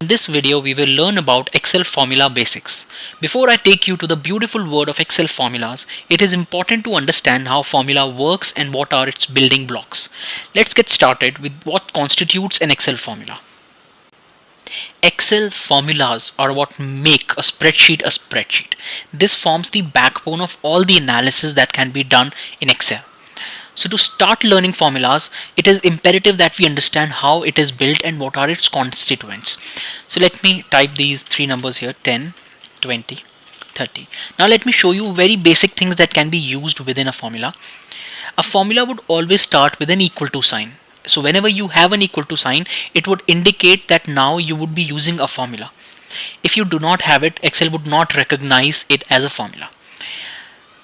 In this video, we will learn about Excel formula basics. Before I take you to the beautiful world of Excel formulas, it is important to understand how formula works and what are its building blocks. Let's get started with what constitutes an Excel formula. Excel formulas are what make a spreadsheet a spreadsheet. This forms the backbone of all the analysis that can be done in Excel. So to start learning formulas, it is imperative that we understand how it is built and what are its constituents. So let me type these three numbers here, 10, 20, 30. Now let me show you very basic things that can be used within a formula. A formula would always start with an equal to sign. So whenever you have an equal to sign, it would indicate that now you would be using a formula. If you do not have it, Excel would not recognize it as a formula.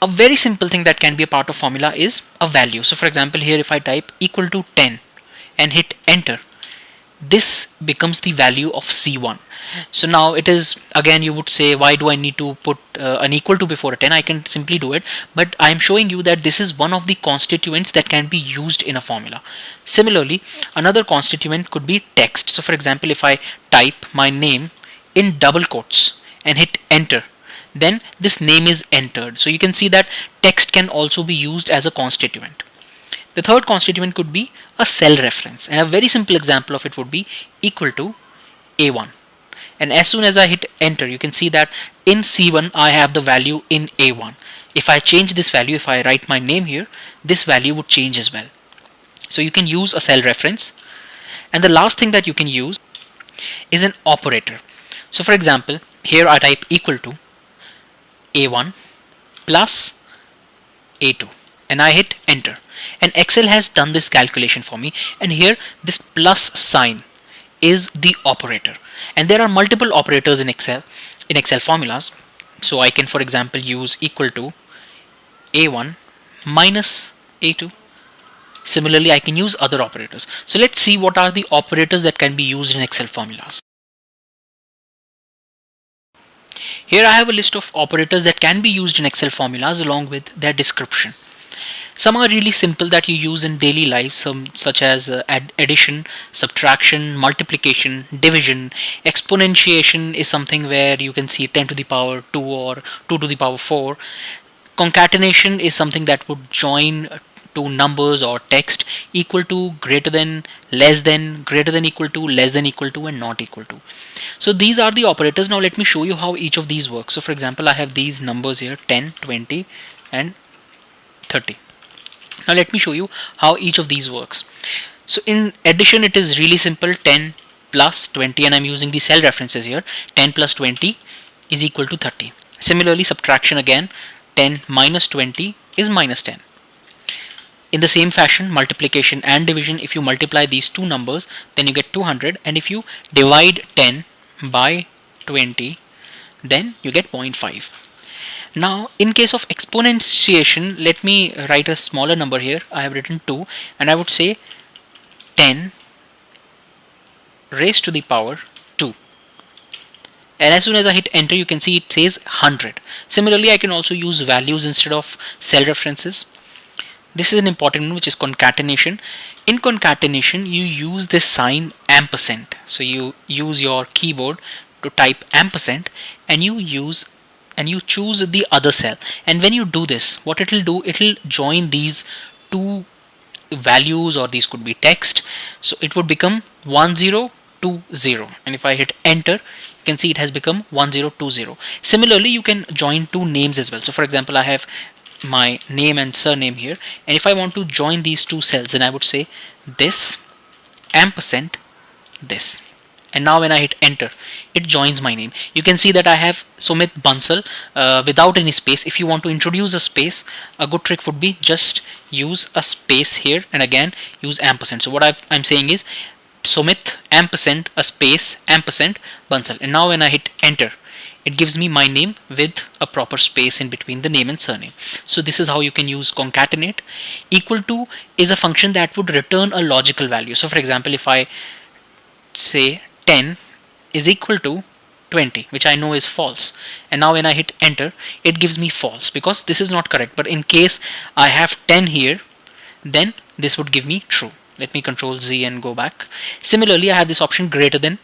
A very simple thing that can be a part of formula is a value. So for example, here if I type equal to 10 and hit enter, this becomes the value of C1. So now it is, again, you would say, why do I need to put an equal to before a 10? I can simply do it, but I am showing you that this is one of the constituents that can be used in a formula. Similarly, another constituent could be text. So for example, if I type my name in double quotes and hit enter, then this name is entered. So you can see that text can also be used as a constituent. The third constituent could be a cell reference, and a very simple example of it would be equal to A1. And as soon as I hit enter, you can see that in C1 I have the value in A1. If I change this value, if I write my name here, this value would change as well. So you can use a cell reference. And the last thing that you can use is an operator. So for example, here I type equal to A1 plus A2 and I hit enter, and Excel has done this calculation for me, and here this plus sign is the operator, and there are multiple operators in Excel formulas. So I can, for example, use equal to A1 minus A2. Similarly, I can use other operators. So let's see what are the operators that can be used in Excel formulas. Here I have a list of operators that can be used in Excel formulas along with their description. Some are really simple that you use in daily life, such as addition, subtraction, multiplication, division. Exponentiation is something where you can see 10 to the power 2 or 2 to the power 4. Concatenation is something that would join two numbers or text, equal to, greater than, less than, greater than equal to, less than equal to, and not equal to. So these are the operators. Now let me show you how each of these works. So for example, I have these numbers here, 10, 20, and 30. Now let me show you how each of these works. So in addition, it is really simple, 10 plus 20, and I'm using the cell references here. 10 plus 20 is equal to 30. Similarly, subtraction again, 10 minus 20 is minus 10. In the same fashion, multiplication and division, if you multiply these two numbers, then you get 200, and if you divide 10 by 20, then you get 0.5. Now in case of exponentiation, let me write a smaller number here. I have written 2, and I would say 10 raised to the power 2. And as soon as I hit enter, you can see it says 100. Similarly, I can also use values instead of cell references. This is an important one, which is concatenation. In concatenation, you use this sign ampersand. So you use your keyboard to type ampersand, and you choose the other cell. And when you do this, what it will do, it will join these two values, or these could be text. So it would become 1020, and if I hit enter, you can see it has become 1020. Similarly, you can join two names as well. So for example, I have my name and surname here, and if I want to join these two cells, then I would say this ampersand this, and now when I hit enter, it joins my name. You can see that I have Sumit Bansal without any space. If you want to introduce a space, a good trick would be just use a space here and again use ampersand. So what I'm saying is Sumit ampersand a space ampersand Bansal, and now when I hit enter, it gives me my name with a proper space in between the name and surname. So this is how you can use concatenate. Equal to is a function that would return a logical value. So for example, if I say 10 is equal to 20, which I know is false, and now when I hit enter, it gives me false because this is not correct. But in case I have 10 here, then this would give me true. Let me control Z and go back. Similarly, I have this option greater than.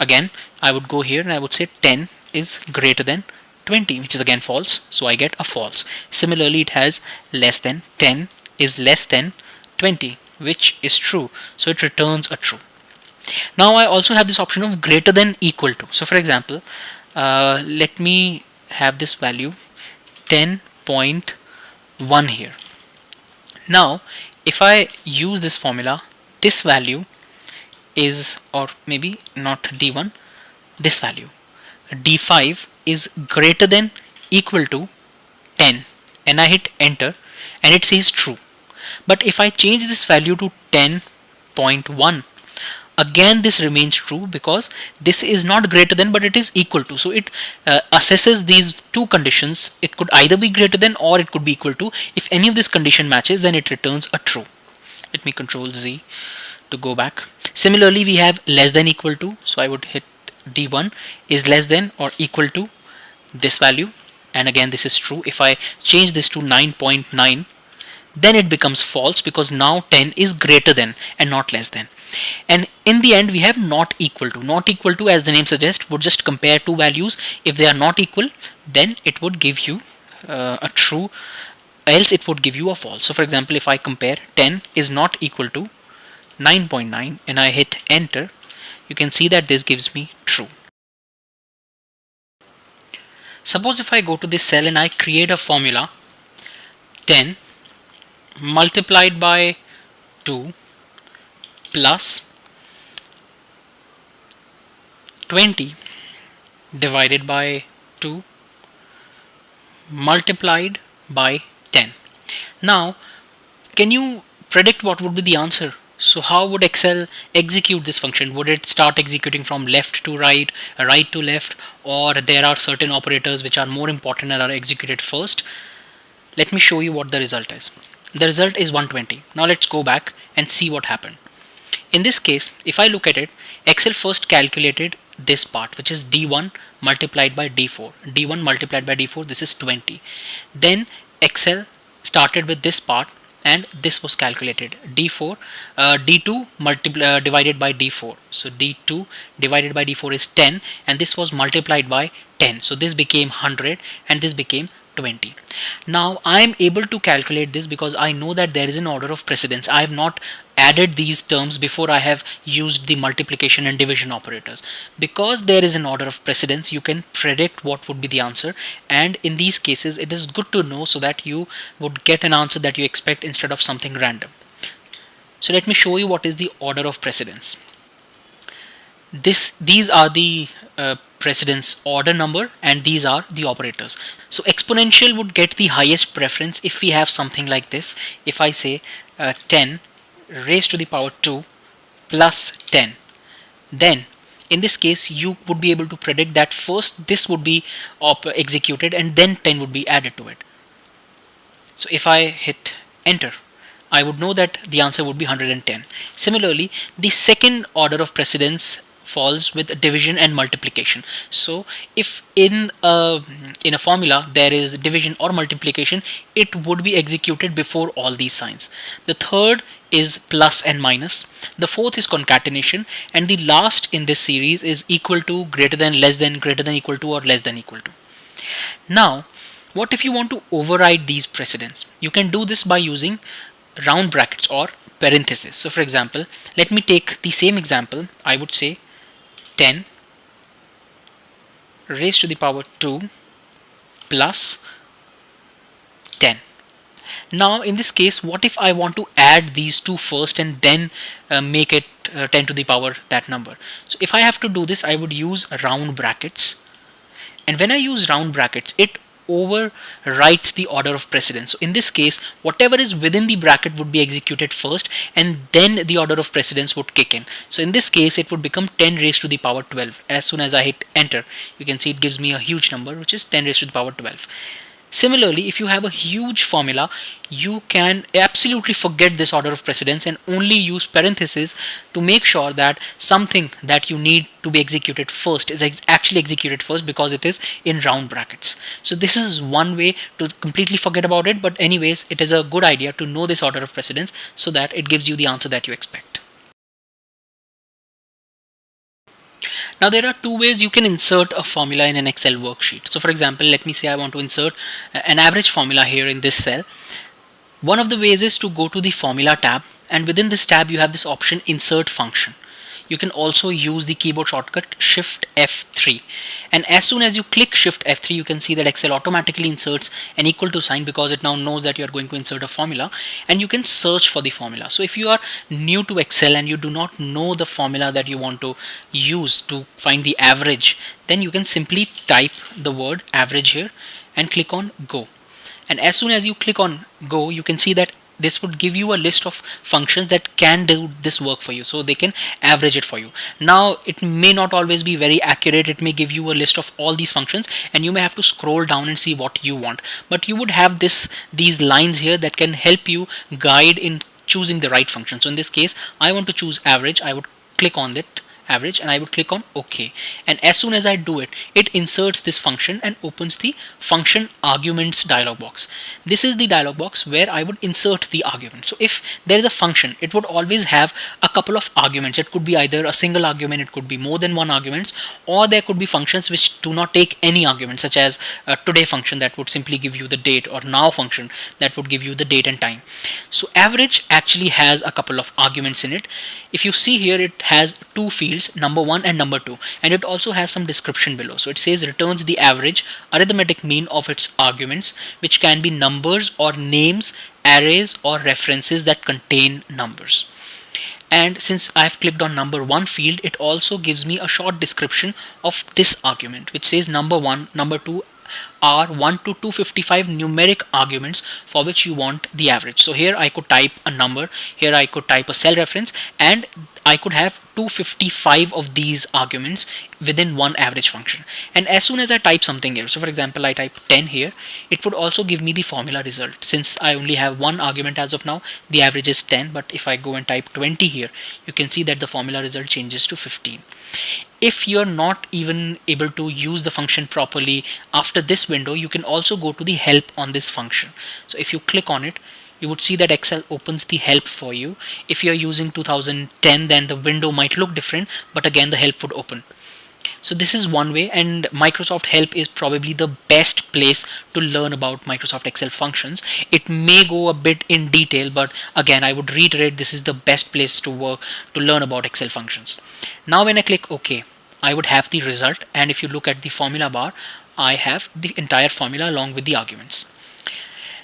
Again, I would go here and I would say 10 is greater than 20, which is again false, so I get a false. Similarly, it has less than 10 is less than 20, which is true, so it returns a true. Now I also have this option of greater than equal to. So for example, let me have this value 10.1 here. Now if I use this formula, this value is, or maybe not d1, this value d5 is greater than equal to 10, and I hit enter and it says true. But if I change this value to 10.1, again this remains true because this is not greater than but it is equal to. So it assesses these two conditions. It could either be greater than or it could be equal to. If any of this condition matches, then it returns a true. Let me control Z to go back. Similarly, we have less than equal to, so I would hit D1 is less than or equal to this value, and again this is true. If I change this to 9.9, then it becomes false because now 10 is greater than and not less than. And in the end we have not equal to. Not equal to, as the name suggests, would just compare two values. If they are not equal, then it would give you a true, else it would give you a false. So for example, if I compare 10 is not equal to 9.9 and I hit enter, you can see that this gives me true. Suppose if I go to this cell and I create a formula 10 multiplied by 2 plus 20 divided by 2 multiplied by 10. Now, can you predict what would be the answer? So how would Excel execute this function? Would it start executing from left to right, right to left, or there are certain operators which are more important and are executed first? Let me show you what the result is. The result is 120. Now let's go back and see what happened. In this case, if I look at it, Excel first calculated this part, which is D1 multiplied by D4. D1 multiplied by D4, this is 20. Then Excel started with this part and this was calculated. D4, D2 divided by D4. So D2 divided by D4 is 10 and this was multiplied by 10. So this became 100 and this became 20. Now I am able to calculate this because I know that there is an order of precedence. I have not added these terms before I have used the multiplication and division operators. Because there is an order of precedence, you can predict what would be the answer, and in these cases it is good to know so that you would get an answer that you expect instead of something random. So let me show you what is the order of precedence. These are the precedence order number and these are the operators. So exponential would get the highest preference if we have something like this. If I say 10 raised to the power 2 plus 10, then in this case you would be able to predict that first this would be executed and then 10 would be added to it. So if I hit enter, I would know that the answer would be 110. Similarly, the second order of precedence falls with division and multiplication. So if in a formula there is division or multiplication, it would be executed before all these signs. The third is plus and minus, the fourth is concatenation, and the last in this series is equal to, greater than, less than, greater than equal to, or less than equal to. Now what if you want to override these precedents? You can do this by using round brackets or parentheses. So for example, let me take the same example. I would say 10 raised to the power 2 plus 10. Now in this case, what if I want to add these two first and then make it 10 to the power that number? So if I have to do this, I would use round brackets, and when I use round brackets, it overwrites the order of precedence. So in this case, whatever is within the bracket would be executed first and then the order of precedence would kick in. So in this case it would become 10 raised to the power 12. As soon as I hit enter, you can see it gives me a huge number, which is 10 raised to the power 12. Similarly, if you have a huge formula, you can absolutely forget this order of precedence and only use parentheses to make sure that something that you need to be executed first is actually executed first because it is in round brackets. So this is one way to completely forget about it, but anyways, it is a good idea to know this order of precedence so that it gives you the answer that you expect. Now there are two ways you can insert a formula in an Excel worksheet. So for example, let me say I want to insert an average formula here in this cell. One of the ways is to go to the formula tab, and within this tab you have this option insert function. You can also use the keyboard shortcut Shift F3, and as soon as you click Shift F3 you can see that Excel automatically inserts an equal to sign, because it now knows that you are going to insert a formula, and you can search for the formula. So if you are new to Excel and you do not know the formula that you want to use to find the average, then you can simply type the word average here and click on go. And as soon as you click on go, you can see that this would give you a list of functions that can do this work for you, so they can average it for you. Now it may not always be very accurate, it may give you a list of all these functions and you may have to scroll down and see what you want, but you would have these lines here that can help you guide in choosing the right function. So in this case I want to choose average. I would click on it, average, and I would click on OK, and as soon as I do it, it inserts this function and opens the function arguments dialog box. This is the dialog box where I would insert the argument. So if there is a function, it would always have a couple of arguments. It could be either a single argument, it could be more than one arguments, or there could be functions which do not take any argument, such as a today function that would simply give you the date, or now function that would give you the date and time. So average actually has a couple of arguments in it. If you see here, it has two fields, number 1 and number 2, and it also has some description below. So it says returns the average arithmetic mean of its arguments, which can be numbers or names, arrays or references that contain numbers. And since I've clicked on number 1 field, it also gives me a short description of this argument, which says number 1, number 2 are 1 to 255 numeric arguments for which you want the average. So here I could type a number, here I could type a cell reference, and I could have 255 of these arguments within one average function. And as soon as I type something here, so for example I type 10 here, it would also give me the formula result. Since I only have one argument as of now, the average is 10, but if I go and type 20 here, you can see that the formula result changes to 15. If you're not even able to use the function properly after this window, you can also go to the help on this function. So if you click on it, you would see that Excel opens the help for you. If you're using 2010, then the window might look different, but again the help would open. So this is one way, and Microsoft Help is probably the best place to learn about Microsoft Excel functions. It may go a bit in detail, but again I would reiterate, this is the best place to learn about Excel functions. Now when I click OK, I would have the result, and if you look at the formula bar, I have the entire formula along with the arguments.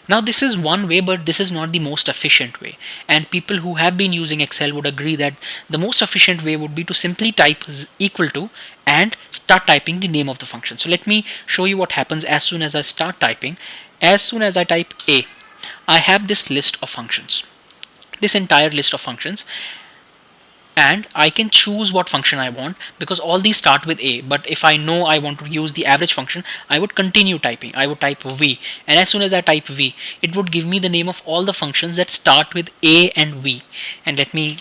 Now this is one way, but this is not the most efficient way, and people who have been using Excel would agree that the most efficient way would be to simply type equal to and start typing the name of the function. So let me show you what happens as soon as I start typing. As soon as I type A, I have this list of functions, this entire list of functions, and I can choose what function I want because all these start with A. But if I know I want to use the average function, I would continue typing. I would type V, and as soon as I type V, it would give me the name of all the functions that start with A and V. And let me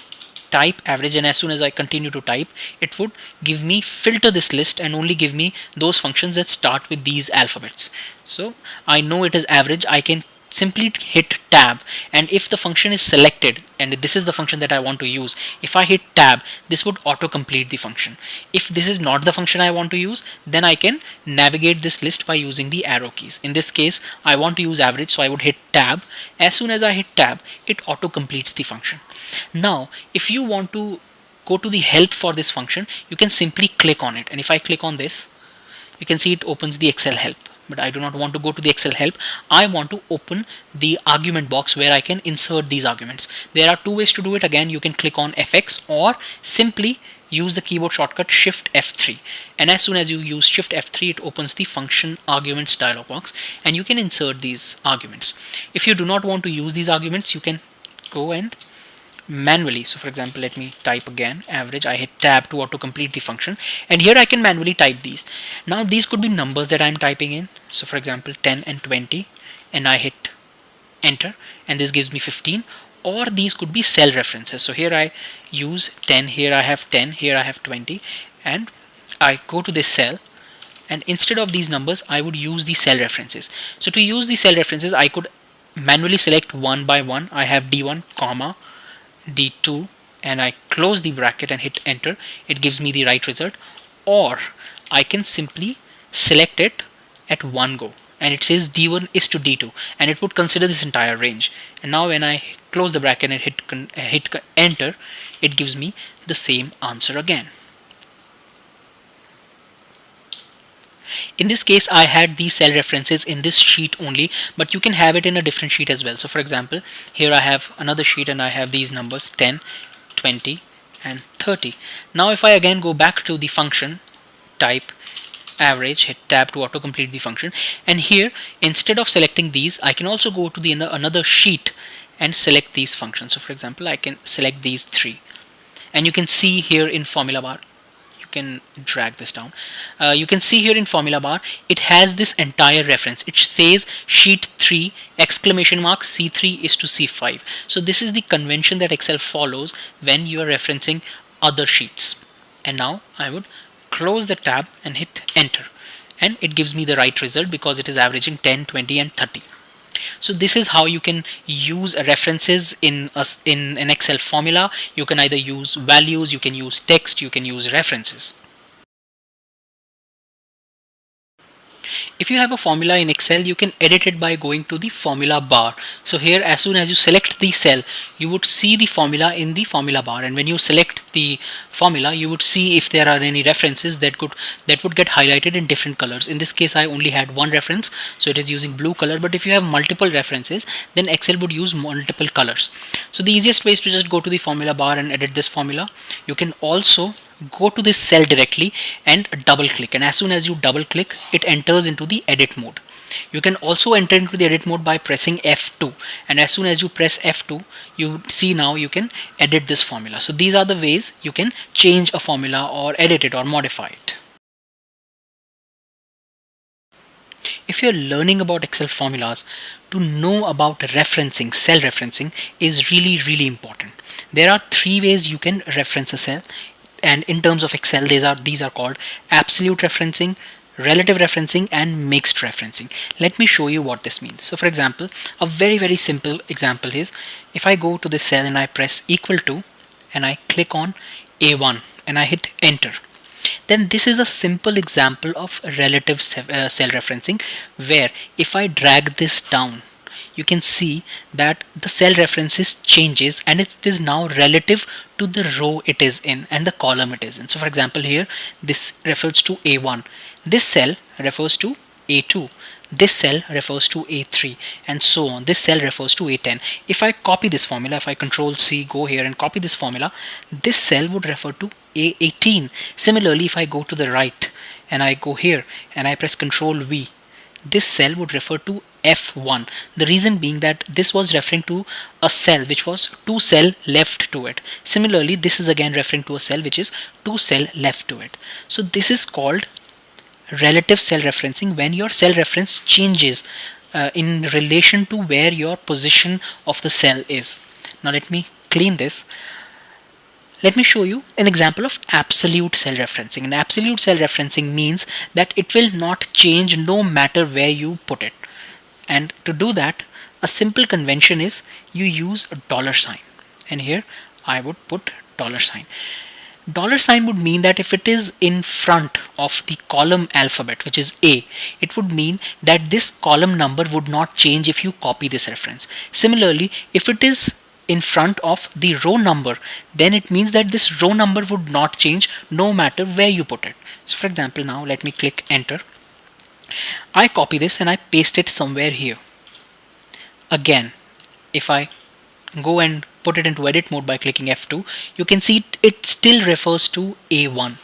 type average, and as soon as I continue to type, it would give me filter this list and only give me those functions that start with these alphabets. So I know it is average. I can simply hit tab, and if the function is selected and this is the function that I want to use, if I hit tab, this would auto-complete the function. If this is not the function I want to use, then I can navigate this list by using the arrow keys. In this case I want to use average, so I would hit tab. As soon as I hit tab, it auto-completes the function. Now if you want to go to the help for this function, you can simply click on it, and if I click on this, you can see it opens the Excel help. But I do not want to go to the Excel help. I want to open the argument box where I can insert these arguments. There are two ways to do it. Again, you can click on FX or simply use the keyboard shortcut Shift F3. And as soon as you use Shift F3, it opens the function arguments dialog box, and you can insert these arguments. If you do not want to use these arguments, you can go and manually, so for example let me type again average, I hit tab to auto complete the function, and here I can manually type these. Now these could be numbers that I'm typing in, so for example 10 and 20, and I hit enter and this gives me 15, or these could be cell references. So here I use 10, here I have 10, here I have 20, and I go to this cell, and instead of these numbers I would use the cell references. So to use the cell references, I could manually select one by one. I have D1 comma D2, and I close the bracket and hit enter. It gives me the right result. or I can simply select it at one go, and it says D1 is to D2, and it would consider this entire range. And now when I close the bracket and hit enter, it gives me the same answer again. In this case, I had these cell references in this sheet only, but you can have it in a different sheet as well. So for example, here I have another sheet and I have these numbers 10, 20 and 30. Now if I again go back to the function, type average, hit tab to autocomplete the function, and here instead of selecting these, I can also go to the another sheet and select these functions. So for example, I can select these three, and you can see here in formula bar, can drag this down. You can see here in formula bar, it has this entire reference. It says sheet 3 exclamation mark C3 is to C5. So this is the convention that Excel follows when you are referencing other sheets. And now I would close the tab and hit enter, and it gives me the right result because it is averaging 10, 20 and 30. So this is how you can use references in an Excel formula. You can either use values, you can use text, you can use references. If you have a formula in Excel, you can edit it by going to the formula bar. So here, as soon as you select the cell, you would see the formula in the formula bar, and when you select the formula, you would see if there are any references that would get highlighted in different colors. In this case, I only had one reference, so it is using blue color, but if you have multiple references, then Excel would use multiple colors. So the easiest way is to just go to the formula bar and edit this formula. You can also go to this cell directly and double click, and as soon as you double click, it enters into the edit mode. You can also enter into the edit mode by pressing F2, and as soon as you press F2, you see now you can edit this formula. So these are the ways you can change a formula or edit it or modify it. If you're learning about Excel formulas, to know about referencing, cell referencing is really important. There are three ways you can reference a cell, and in terms of Excel, these are called absolute referencing, relative referencing and mixed referencing. Let me show you what this means. So for example, a very simple example is, if I go to this cell and I press equal to and I click on A1 and I hit enter, then this is a simple example of relative cell referencing, where if I drag this down, you can see that the cell references changes and it is now relative to the row it is in and the column it is in. So for example, here this refers to A1, this cell refers to A2, this cell refers to A3, and so on. This cell refers to A10. If I copy this formula, if I control C, go here and copy this formula, this cell would refer to A18. Similarly, if I go to the right and I go here and I press control V, this cell would refer to F1. The reason being that this was referring to a cell which was 2 cell left to it. Similarly, this is again referring to a cell which is 2 cell left to it. So this is called relative cell referencing, when your cell reference changes in relation to where your position of the cell is. Now let me clean this. Let me show you an example of absolute cell referencing. And absolute cell referencing means that it will not change no matter where you put it. And to do that, a simple convention is you use a dollar sign. And here I would put dollar sign. Dollar sign would mean that if it is in front of the column alphabet, which is A, it would mean that this column number would not change if you copy this reference. Similarly, if it is in front of the row number, then it means that this row number would not change no matter where you put it. So for example, now let me click enter. I copy this and I paste it somewhere here. Again, if I go and put it into edit mode by clicking F2, you can see it still refers to A1.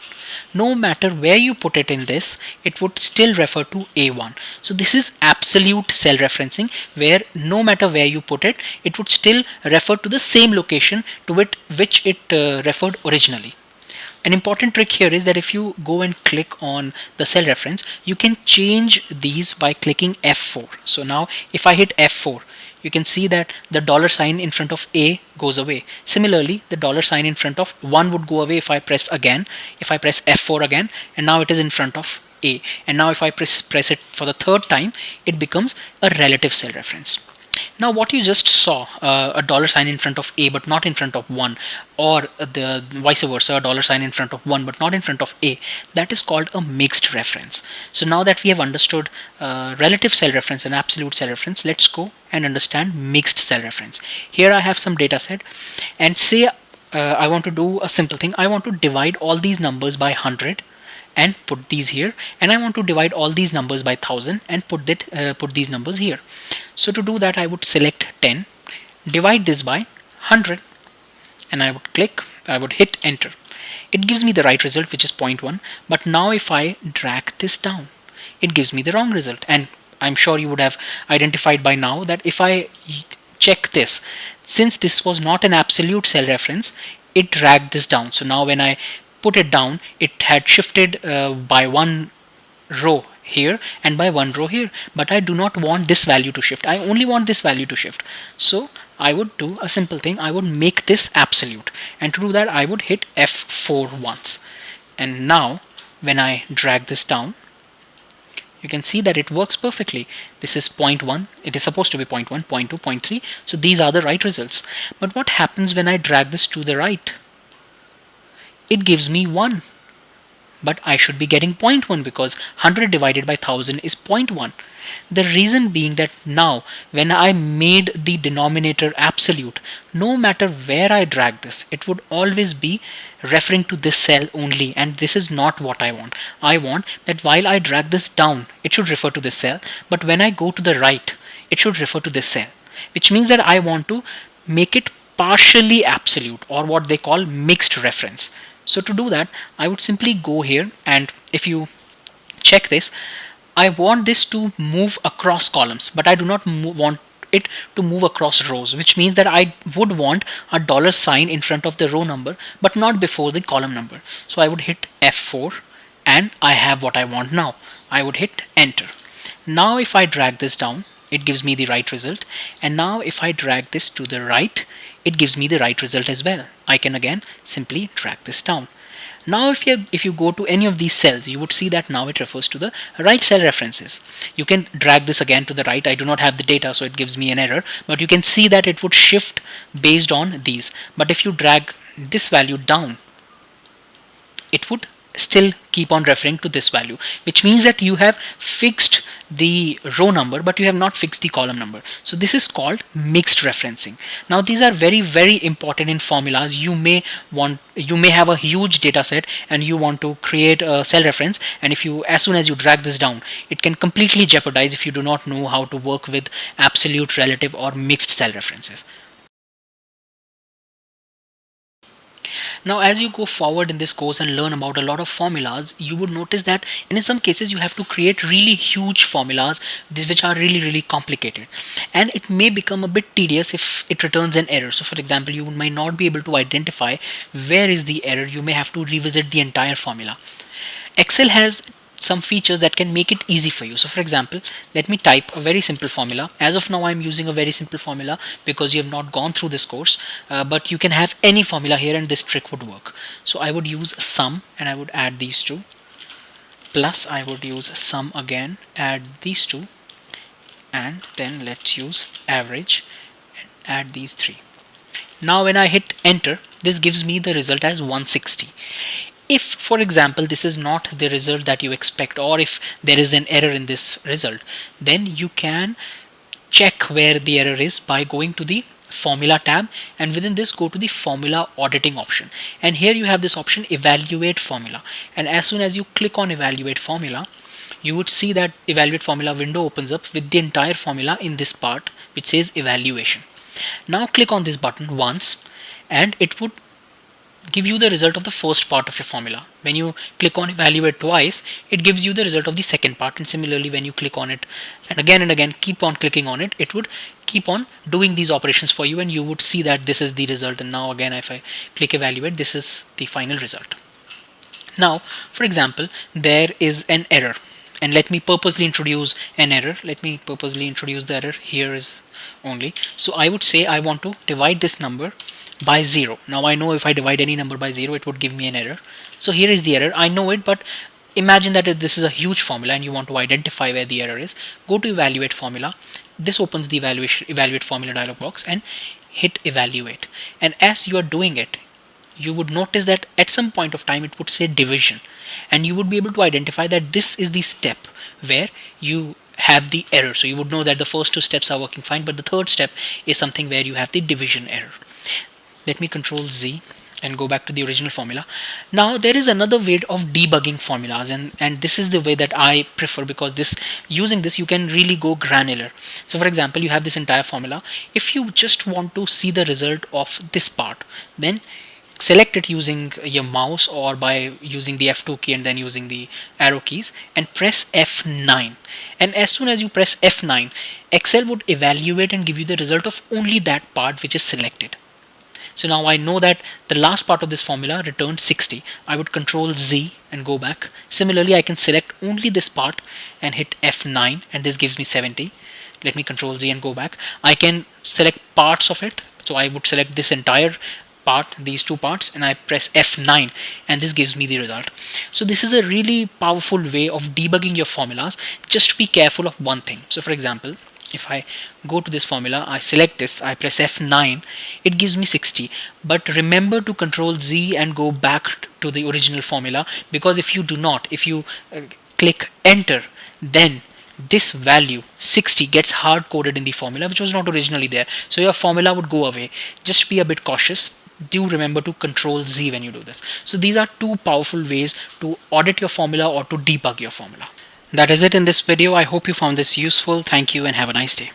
No matter where you put it in this, it would still refer to A1. So this is absolute cell referencing, where no matter where you put it, it would still refer to the same location to which it referred originally. An important trick here is that if you go and click on the cell reference, you can change these by clicking F4. So now if I hit F4, you can see that the dollar sign in front of A goes away. Similarly, the dollar sign in front of 1 would go away if I press again. If I press F4 again, and now it is in front of A. And now if I press it for the third time, it becomes a relative cell reference. Now what you just saw, a dollar sign in front of A but not in front of 1, or the vice versa, a dollar sign in front of 1 but not in front of A, that is called a mixed reference. So now that we have understood relative cell reference and absolute cell reference, let's go and understand mixed cell reference. Here I have some data set, and say I want to do a simple thing. I want to divide all these numbers by 100 and put these here, and I want to divide all these numbers by 1000 and put these numbers here. So to do that, I would select 10, divide this by 100, and I would hit enter. It gives me the right result, which is 0.1. But now if I drag this down, it gives me the wrong result. And I'm sure you would have identified by now that if I check this, since this was not an absolute cell reference, it dragged this down. So now when I put it down, it had shifted by one row here and by one row here, but I do not want this value to shift. I only want this value to shift. So I would do a simple thing. I would make this absolute, and to do that I would hit F4 once. And now when I drag this down, you can see that it works perfectly. This is 0.1, it is supposed to be 0.1, 0.2, 0.3, so these are the right results. But what happens when I drag this to the right? It gives me 1. But I should be getting 0.1 because 100 divided by 1000 is 0.1. The reason being that now when I made the denominator absolute, no matter where I drag this, it would always be referring to this cell only, and this is not what I want. I want that while I drag this down, it should refer to this cell, but when I go to the right, it should refer to this cell, which means that I want to make it partially absolute, or what they call mixed reference. So to do that, I would simply go here, and if you check this, I want this to move across columns, but I do not want it to move across rows, which means that I would want a dollar sign in front of the row number, but not before the column number. So I would hit F4, and I have what I want now. I would hit enter. Now if I drag this down, it gives me the right result, and now if I drag this to the right, it gives me the right result as well. I can again simply drag this down. Now if you go to any of these cells, you would see that now it refers to the right cell references. You can drag this again to the right. I do not have the data, so it gives me an error, but you can see that it would shift based on these. But if you drag this value down, it would still keep on referring to this value, which means that you have fixed the row number but you have not fixed the column number. So this is called mixed referencing. Now these are very important in formulas. You may have a huge data set and you want to create a cell reference, and if you, as soon as you drag this down, it can completely jeopardize if you do not know how to work with absolute, relative, or mixed cell references. Now as you go forward in this course and learn about a lot of formulas, you would notice that in some cases you have to create really huge formulas which are really complicated, and it may become a bit tedious if it returns an error. So for example, you might not be able to identify where is the error. You may have to revisit the entire formula. Excel has some features that can make it easy for you. So for example, let me type a very simple formula. As of now I'm using a very simple formula because you have not gone through this course, but you can have any formula here and this trick would work. So I would use sum and I would add these two, plus I would use sum again, add these two, and then let's use average and add these three. Now when I hit enter, this gives me the result as 160. If for example this is not the result that you expect, or if there is an error in this result, then you can check where the error is by going to the formula tab, and within this go to the formula auditing option, and here you have this option evaluate formula, and as soon as you click on evaluate formula, you would see that evaluate formula window opens up with the entire formula in this part which says evaluation. Now click on this button once and it would give you the result of the first part of your formula. When you click on evaluate twice, it gives you the result of the second part, and similarly when you click on it and again keep on clicking on it, it would keep on doing these operations for you, and you would see that this is the result. And now again if I click evaluate, this is the final result. Now for example, there is an error, and let me purposely introduce an error. Let me purposely introduce the error. Here is only. So I would say I want to divide this number by 0. Now I know if I divide any number by 0, it would give me an error. So here is the error. I know it, but imagine that if this is a huge formula and you want to identify where the error is, go to evaluate formula, this opens the evaluate formula dialog box and hit evaluate. And as you are doing it, you would notice that at some point of time it would say division, and you would be able to identify that this is the step where you have the error. So you would know that the first two steps are working fine, but the third step is something where you have the division error. Let me control Z and go back to the original formula. Now there is another way of debugging formulas, and this is the way that I prefer, because using this you can really go granular. So for example, you have this entire formula. If you just want to see the result of this part, then select it using your mouse or by using the F2 key and then using the arrow keys, and press F9. And as soon as you press F9, Excel would evaluate and give you the result of only that part which is selected. So now I know that the last part of this formula returned 60. I would control Z and go back. Similarly, I can select only this part and hit F9, and this gives me 70. Let me control Z and go back. I can select parts of it. So I would select this entire part, these two parts, and I press F9, and this gives me the result. So this is a really powerful way of debugging your formulas. Just be careful of one thing. So for example, if I go to this formula, I select this, I press F9, it gives me 60. But remember to control Z and go back to the original formula, because if you do not, if you click enter, then this value 60 gets hard coded in the formula, which was not originally there. So your formula would go away. Just be a bit cautious. Do remember to control Z when you do this. So these are two powerful ways to audit your formula or to debug your formula. That is it in this video. I hope you found this useful. Thank you and have a nice day.